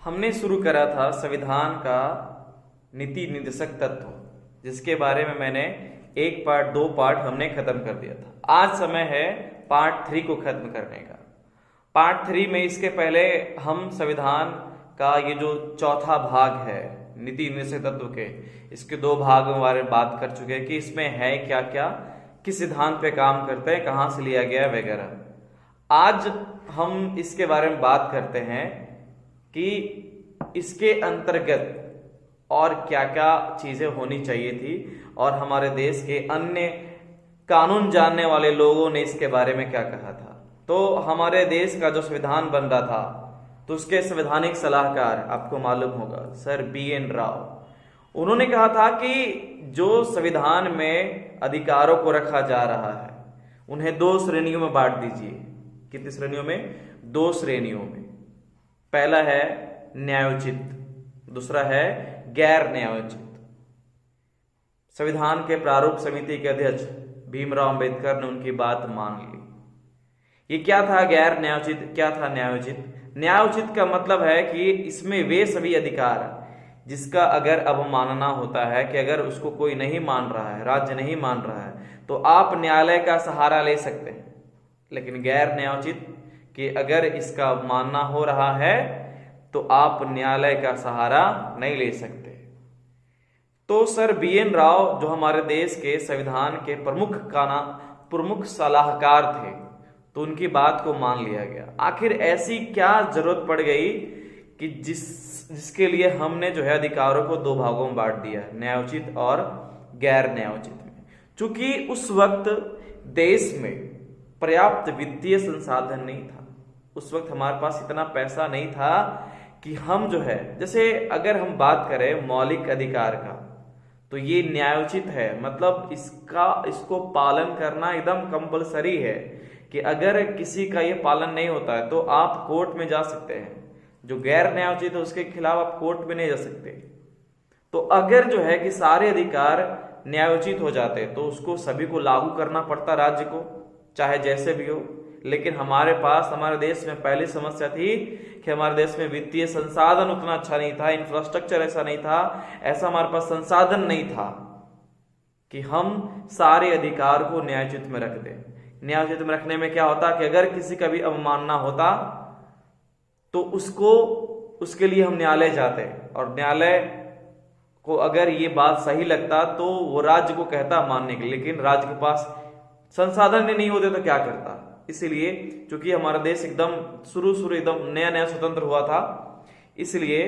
हमने शुरू करा था संविधान का नीति निर्देशक तत्व, जिसके बारे में मैंने एक पार्ट दो पार्ट हमने खत्म कर दिया था। आज समय है पार्ट 3 को खत्म करने का। पार्ट 3 में इसके पहले हम संविधान का ये जो चौथा भाग है नीति निर्देशक तत्व के, इसके 2 भागों के बारे में बात कर चुके हैं कि इसमें है क्या क्या, किस सिद्धांत पे काम करते हैं, कहाँ से लिया गया वगैरह। आज हम इसके बारे में बात करते हैं कि इसके अंतर्गत और क्या क्या चीजें होनी चाहिए थी और हमारे देश के अन्य कानून जानने वाले लोगों ने इसके बारे में क्या कहा था। तो हमारे देश का जो संविधान बन रहा था तो उसके संवैधानिक सलाहकार आपको मालूम होगा सर BN राव, उन्होंने कहा था कि जो संविधान में अधिकारों को रखा जा रहा है उन्हें 2 श्रेणियों में बांट दीजिए। कितनी श्रेणियों में? 2 श्रेणियों में। पहला है न्यायोचित, दूसरा है गैर न्यायोचित। संविधान के प्रारूप समिति के अध्यक्ष भीमराव अंबेडकर ने उनकी बात मान ली। ये क्या था गैर न्यायोचित, क्या था न्यायोचित? न्यायोचित का मतलब है कि इसमें वे सभी अधिकार जिसका अगर अवमानना होता है कि अगर उसको कोई नहीं मान रहा है, राज्य नहीं मान रहा है, तो आप न्यायालय का सहारा ले सकते हैं। लेकिन गैर न्यायोचित कि अगर इसका मानना हो रहा है तो आप न्यायालय का सहारा नहीं ले सकते। तो सर BN राव जो हमारे देश के संविधान के प्रमुख सलाहकार थे, तो उनकी बात को मान लिया गया। आखिर ऐसी क्या जरूरत पड़ गई कि जिसके लिए हमने जो है अधिकारों को 2 भागों में बांट दिया, न्यायोचित और गैर न्यायोचित में। चूंकि उस वक्त देश में पर्याप्त वित्तीय संसाधन नहीं था, उस वक्त हमारे पास इतना पैसा नहीं था कि हम जो है, जैसे अगर हम बात करें मौलिक अधिकार का, तो ये न्यायोचित है, मतलब इसको पालन करना एकदम कंपलसरी है कि अगर किसी का ये पालन नहीं होता है तो आप कोर्ट में जा सकते हैं। जो गैर न्यायोचित है उसके खिलाफ आप कोर्ट में नहीं जा सकते। तो अगर जो है कि सारे अधिकार न्यायोचित हो जाते तो उसको सभी को लागू करना पड़ता, राज्य को, चाहे जैसे भी हो। लेकिन हमारे देश में पहली समस्या थी कि हमारे देश में वित्तीय संसाधन उतना अच्छा नहीं था, इंफ्रास्ट्रक्चर ऐसा नहीं था, ऐसा हमारे पास संसाधन नहीं था कि हम सारे अधिकार को न्यायोचित में रख दें। न्यायोचित में रखने में क्या होता कि अगर किसी का भी अवमानना होता तो उसके लिए हम न्यायालय जाते, और न्यायालय को अगर ये बात सही लगता तो वो राज्य को कहता मानने के लिए, लेकिन राज्य के पास संसाधन नहीं होते तो क्या करता। इसलिए चूंकि हमारा देश एकदम शुरू एकदम नया स्वतंत्र हुआ था, इसलिए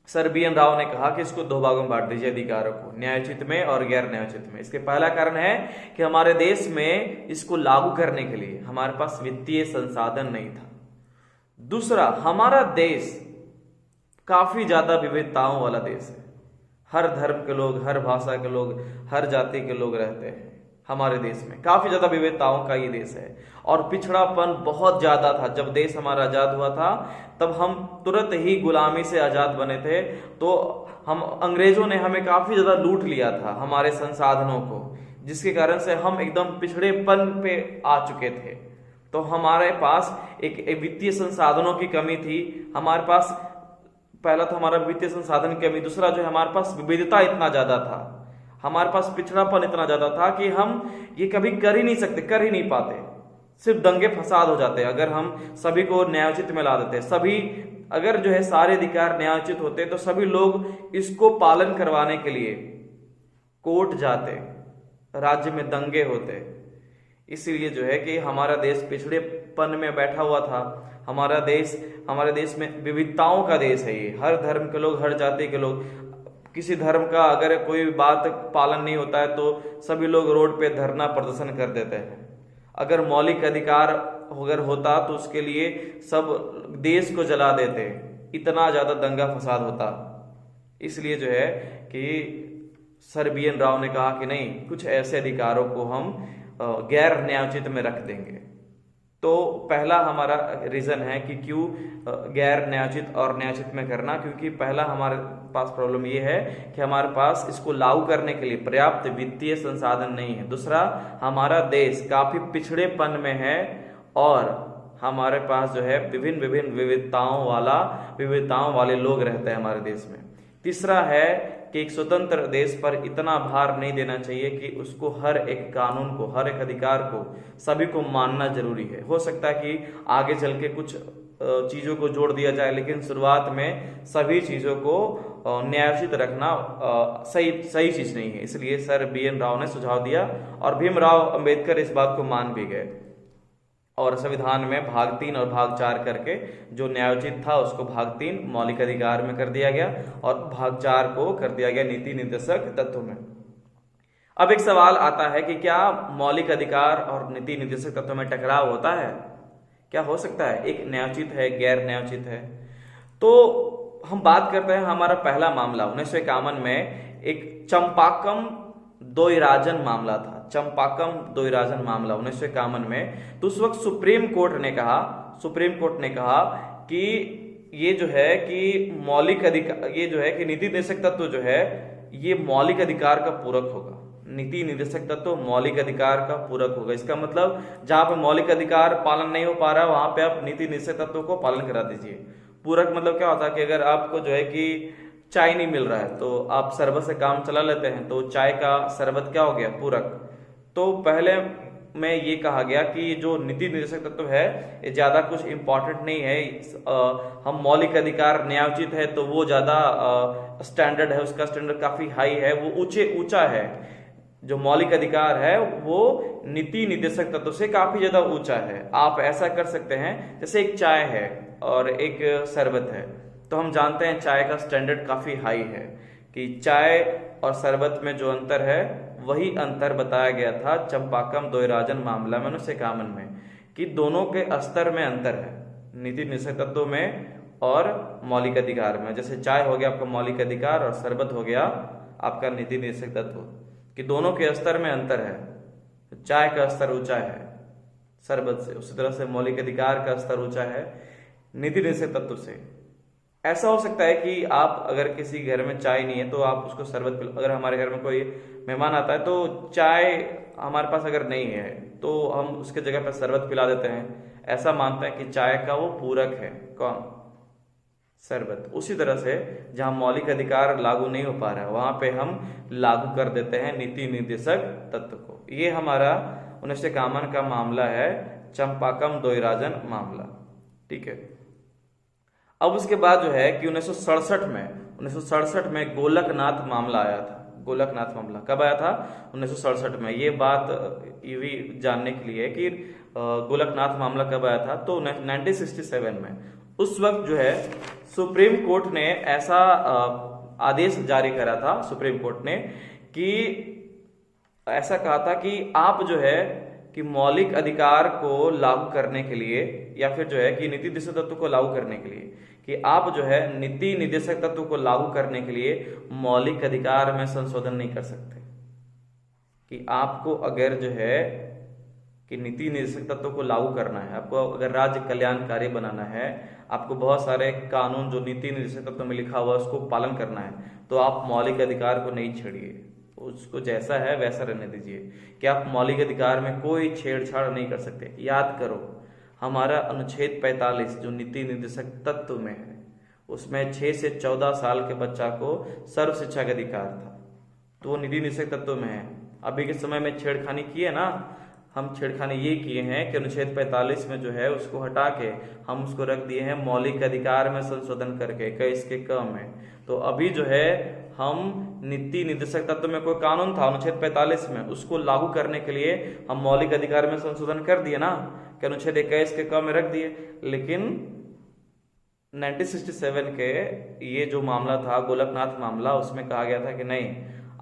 सर BN राव ने कहा कि इसको 2 भागों में बांट दीजिए अधिकारों को, न्यायोचित में और गैर न्यायोचित में। इसके पहला कारण है कि हमारे देश में इसको लागू करने के लिए हमारे पास वित्तीय संसाधन नहीं था। दूसरा, हमारा देश काफी ज्यादा विविधताओं वाला देश है। हर धर्म के लोग, हर भाषा के लोग, हर जाति के लोग रहते हैं हमारे देश में। काफी ज्यादा विविधताओं का ये देश है और पिछड़ापन बहुत ज्यादा था। जब देश हमारा आजाद हुआ था तब हम तुरंत ही गुलामी से आजाद बने थे, तो अंग्रेजों ने हमें काफी ज्यादा लूट लिया था, हमारे संसाधनों को, जिसके कारण से हम एकदम पिछड़ेपन पे आ चुके थे। तो हमारे पास एक वित्तीय संसाधनों की कमी थी। हमारे पास पहला तो हमारा वित्तीय संसाधन की कमी, दूसरा जो है हमारे पास विविधता इतना ज्यादा था, हमारे पास पिछड़ापन इतना ज्यादा था कि हम ये कभी कर ही नहीं सकते, कर ही नहीं पाते, सिर्फ दंगे फसाद हो जाते। अगर हम सभी को न्यायोचित में ला देते, सभी अगर जो है सारे अधिकार न्यायोचित होते तो सभी लोग इसको पालन करवाने के लिए कोर्ट जाते, राज्य में दंगे होते। इसलिए जो है कि हमारा देश पिछड़ेपन में बैठा हुआ था। हमारे देश में विविधताओं का देश है ये, हर धर्म के लोग, हर जाति के लोग। किसी धर्म का अगर कोई बात पालन नहीं होता है तो सभी लोग रोड पे धरना प्रदर्शन कर देते हैं। अगर मौलिक अधिकार अगर होता तो उसके लिए सब देश को जला देते, इतना ज्यादा दंगा फसाद होता। इसलिए जो है कि सर BN राव ने कहा कि नहीं, कुछ ऐसे अधिकारों को हम गैर न्यायोचित में रख देंगे। तो पहला हमारा रीजन है कि क्यों गैर न्यायोचित और न्यायोचित में करना, क्योंकि पहला हमारे पास प्रॉब्लम ये है कि हमारे पास इसको लागू करने के लिए पर्याप्त वित्तीय संसाधन नहीं है। दूसरा, हमारा देश काफी पिछड़ेपन में है और हमारे पास जो है विभिन्न विभिन्न विविधताओं वाले लोग रहते हैं हमारे देश में। तीसरा है कि एक स्वतंत्र देश पर इतना भार नहीं देना चाहिए कि उसको हर एक कानून को, हर एक अधिकार को सभी को मानना जरूरी है। हो सकता है कि आगे चल के कुछ चीजों को जोड़ दिया जाए, लेकिन शुरुआत में सभी चीजों को न्यायोचित रखना सही चीज नहीं है। इसलिए सर BN राव ने सुझाव दिया और भीमराव अंबेडकर इस बात को मान भी गए और संविधान में भाग 3 और भाग 4 करके जो न्यायोचित था उसको भाग 3 मौलिक अधिकार में कर दिया गया और भाग 4 को कर दिया गया नीति निर्देशक तत्व में। अब एक सवाल आता है कि क्या मौलिक अधिकार और नीति निर्देशक तत्व में टकराव होता है? क्या हो सकता है? एक न्यायोचित है, गैर न्यायोचित है। तो हम बात करते हैं हमारा पहला मामला 1951 में एक चंपाकम दोयराजन मामला था। चंपाकम दोयराजन मामला 1951 में। तो उस वक्त सुप्रीम कोर्ट ने कहा कि ये जो है कि मौलिक अधिकार, ये जो है कि नीति निर्देशक तत्व जो है ये मौलिक अधिकार का पूरक होगा। नीति निर्देशक तत्व मौलिक अधिकार का पूरक होगा। इसका मतलब जहां पे मौलिक अधिकार पालन नहीं हो पा रहा वहां पे आप नीति निर्देशक तत्व को पालन करा दीजिए। पूरक मतलब क्या होता है कि अगर आपको जो है कि चाय नहीं मिल रहा है तो आप शरबत से काम चला लेते हैं, तो चाय का शरबत क्या हो गया? पूरक। तो पहले में ये कहा गया कि जो नीति निर्देशक तत्व है ये ज्यादा कुछ इंपॉर्टेंट नहीं है। हम मौलिक अधिकार न्यायोचित है तो वो ज्यादा स्टैंडर्ड है, उसका स्टैंडर्ड काफी हाई है, वो ऊंचा है। जो मौलिक अधिकार है वो नीति निर्देशक तत्व से काफी ज्यादा ऊंचा है। आप ऐसा कर सकते हैं जैसे एक चाय है और एक शरबत है, तो हम जानते हैं चाय का स्टैंडर्ड काफी हाई है कि चाय और शरबत में जो अंतर है वही अंतर बताया गया था चंपाकम दोयराजन मामला में 1951 में कि दोनों के स्तर में अंतर है, नीति निर्देशक तत्व में और मौलिक अधिकार में। जैसे चाय हो गया आपका मौलिक अधिकार और शरबत हो गया आपका नीति निर्देशक तत्व, कि दोनों के स्तर में अंतर है। चाय का स्तर ऊंचा है शरबत से, उसी तरह से मौलिक अधिकार का स्तर ऊंचा है नीति निर्देशक तत्व से। ऐसा हो सकता है कि आप अगर किसी घर में चाय नहीं है तो आप उसको शरबत पिला। अगर हमारे घर में कोई मेहमान आता है तो चाय हमारे पास अगर नहीं है तो हम उसके जगह पर शरबत पिला देते हैं। ऐसा मानते हैं कि चाय का वो पूरक है। कौन? शरबत। उसी तरह से जहां मौलिक अधिकार लागू नहीं हो पा रहा है वहां पे हम लागू कर देते हैं नीति निर्देशक तत्व को। ये हमारा 1951 का मामला है, चंपाकम दोयराजन मामला। ठीक है। अब उसके बाद जो है कि 1967 में गोलकनाथ मामला आया था। गोलकनाथ मामला कब आया था? 1967 में। ये बात ये भी जानने के लिए कि गोलकनाथ मामला कब आया था, तो 1967 में। उस वक्त जो है सुप्रीम कोर्ट ने ऐसा आदेश जारी करा था, सुप्रीम कोर्ट ने, कि ऐसा कहा था कि आप जो है कि मौलिक अधिकार को लागू करने के लिए या फिर जो है कि नीति निर्देशक तत्व को लागू करने के लिए, कि आप जो है नीति निर्देशक तत्व को लागू करने के लिए मौलिक अधिकार में संशोधन नहीं कर सकते। कि आपको अगर जो है कि नीति निर्देशक तत्व को लागू करना है, आपको अगर राज्य कल्याणकारी बनाना है, आपको बहुत सारे कानून जो नीति निर्देशक तत्व में लिखा हुआ है उसको पालन करना है, तो आप मौलिक अधिकार को नहीं छेड़िए, उसको जैसा है वैसा रहने दीजिए। कि आप मौलिक अधिकार में कोई छेड़छाड़ नहीं कर सकते। याद करो हमारा अनुच्छेद 45 जो नीति निर्देशक तत्व में है उसमें 6 से 14 साल के बच्चा को सर्व शिक्षा का अधिकार था, तो वो नीति निर्देशक तत्व में है। अभी के समय में छेड़खानी की है ना, हम छेड़खानी ये किए हैं कि अनुच्छेद 45 में जो है उसको हटा के हम उसको रख दिए हैं मौलिक अधिकार में संशोधन करके 21 के क में। तो अभी जो है हम नीति निर्देशक तत्व में कोई कानून था अनुच्छेद 45 में, उसको लागू करने के लिए हम मौलिक अधिकार में संशोधन कर दिए ना, कि अनुच्छेद 21 के क में रख दिए। लेकिन 1967 के ये जो मामला था गोलकनाथ मामला, उसमें कहा गया था कि नहीं,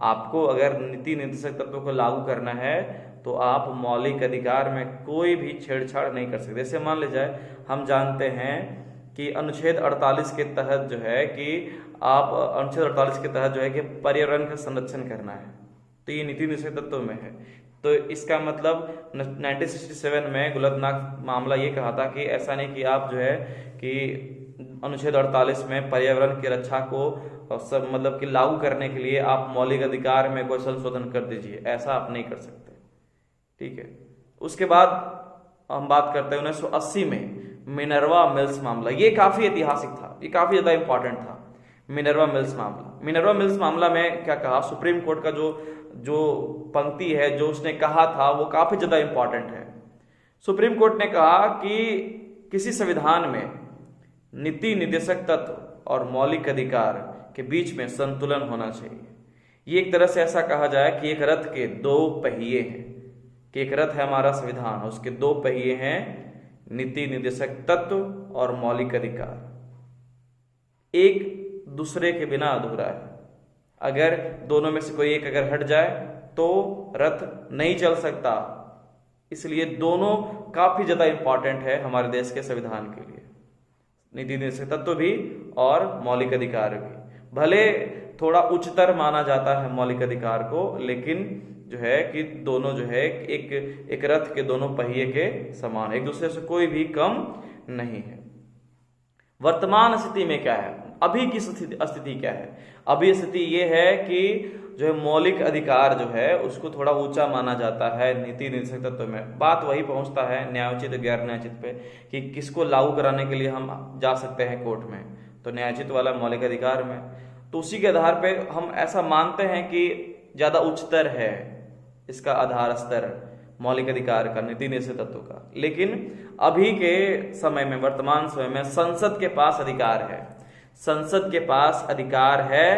आपको अगर नीति निर्देशक तत्व को लागू करना है तो आप मौलिक अधिकार में कोई भी छेड़छाड़ नहीं कर सकते। जैसे मान लीजिए हम जानते हैं कि अनुच्छेद 48 के तहत जो है कि आप अनुच्छेद 48 के तहत जो है कि पर्यावरण का संरक्षण करना है, तो ये नीति निर्देशक तत्व में है। तो इसका मतलब 1967 में गोलकनाथ मामला ये कहा था कि ऐसा नहीं कि आप जो है कि अनुच्छेद 48 में पर्यावरण की रक्षा को सब मतलब कि लागू करने के लिए आप मौलिक अधिकार में कोई संशोधन कर दीजिए, ऐसा आप नहीं कर सकते। ठीक है। उसके बाद हम बात करते हैं 1980 में मिनर्वा मिल्स मामला। ये काफी ऐतिहासिक था, ये काफी ज्यादा इंपॉर्टेंट था। मिनर्वा मिल्स मामला, मिनर्वा मिल्स मामला में क्या कहा, सुप्रीम कोर्ट का जो पंक्ति है, जो उसने कहा था, वो काफी ज्यादा इंपॉर्टेंट है। सुप्रीम कोर्ट ने कहा कि किसी संविधान में नीति निर्देशक तत्व और मौलिक अधिकार के बीच में संतुलन होना चाहिए। ये एक तरह से ऐसा कहा जाए कि एक रथ के दो पहिए हैं, कि एक रथ है हमारा संविधान, उसके दो पहिए हैं, नीति निर्देशक तत्व और मौलिक अधिकार, एक दूसरे के बिना अधूरा है। अगर दोनों में से कोई एक अगर हट जाए तो रथ नहीं चल सकता। इसलिए दोनों काफी ज्यादा इंपॉर्टेंट है हमारे देश के संविधान के लिए, नीति निर्देशक तत्व भी और मौलिक अधिकार भी। भले थोड़ा उच्चतर माना जाता है मौलिक अधिकार को, लेकिन जो है कि दोनों जो है एक रथ के दोनों पहिए के समान, एक दूसरे से कोई भी कम नहीं है। वर्तमान स्थिति में क्या है, अभी की स्थिति क्या है? अभी स्थिति ये है कि जो है मौलिक अधिकार जो है उसको थोड़ा ऊंचा माना जाता है नीति निर्देशक तत्व में। बात वही पहुंचता है न्यायोचित गैर न्यायोचित पे कि किसको लागू कराने के लिए हम जा सकते हैं कोर्ट में, तो न्यायोचित वाला मौलिक अधिकार में। तो उसी के आधार पे हम ऐसा मानते हैं कि ज्यादा उच्चतर है इसका आधार स्तर मौलिक अधिकार का, नीति निर्देशक तत्व का। लेकिन अभी के समय में, वर्तमान समय में संसद के पास अधिकार है, संसद के पास अधिकार है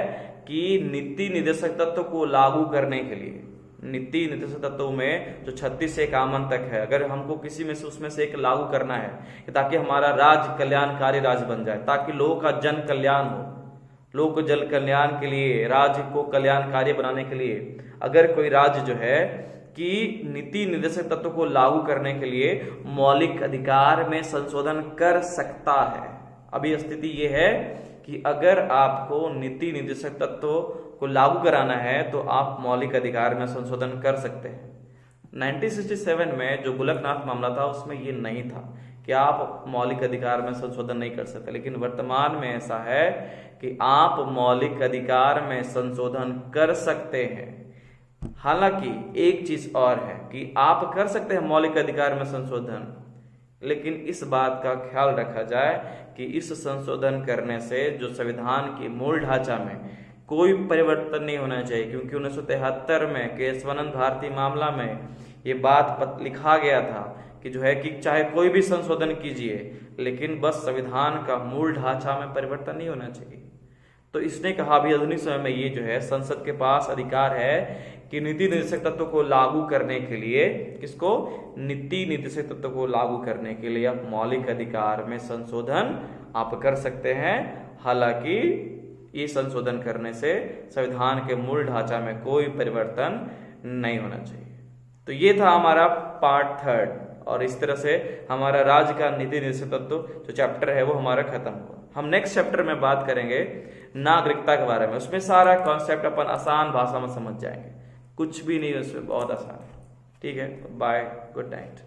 कि नीति निर्देशक तत्व को लागू करने के लिए, नीति निर्देशक तत्व में जो 36 से 51 तक है, अगर हमको किसी में से उसमें से एक लागू करना है ताकि हमारा राज्य कल्याणकारी राज्य बन जाए, ताकि लोगों का जन कल्याण हो, लोगों को जन कल्याण के लिए, राज्य को कल्याणकारी बनाने के लिए अगर कोई राज्य जो है कि नीति निर्देशक तत्व को लागू करने के लिए मौलिक अधिकार में संशोधन कर सकता है। अभी स्थिति ये है कि अगर आपको नीति निर्देशक तत्व को लागू कराना है तो आप मौलिक अधिकार में संशोधन कर सकते हैं। 1967 में जो गोलकनाथ मामला था उसमें ये नहीं था कि आप मौलिक अधिकार में संशोधन नहीं कर सकते, लेकिन वर्तमान में ऐसा है कि आप मौलिक अधिकार में संशोधन कर सकते हैं। हालांकि एक चीज और है कि आप कर सकते हैं मौलिक अधिकार में संशोधन, लेकिन इस बात का ख्याल रखा जाए कि इस संशोधन करने से जो संविधान के मूल ढांचा में कोई परिवर्तन नहीं होना चाहिए, क्योंकि 1973 में केशवानंद भारती मामला में ये बात लिखा गया था कि जो है कि चाहे कोई भी संशोधन कीजिए, लेकिन बस संविधान का मूल ढांचा में परिवर्तन नहीं होना चाहिए। तो इसने कहा भी आधुनिक समय में ये जो है संसद के पास अधिकार है कि नीति निर्देशक तत्व को लागू करने के लिए, किसको, नीति निर्देशक तत्व को लागू करने के लिए आप मौलिक अधिकार में संशोधन आप कर सकते हैं। हालांकि ये संशोधन करने से संविधान के मूल ढांचा में कोई परिवर्तन नहीं होना चाहिए। तो ये था हमारा पार्ट 3, और इस तरह से हमारा राज्य का नीति निर्देशक तत्व जो चैप्टर है वो हमारा खत्म हुआ। हम नेक्स्ट चैप्टर में बात करेंगे नागरिकता के बारे में। उसमें सारा कॉन्सेप्ट अपन आसान भाषा में समझ जाएंगे, कुछ भी नहीं उसमें, बहुत आसान है। ठीक है, बाय, गुड नाइट।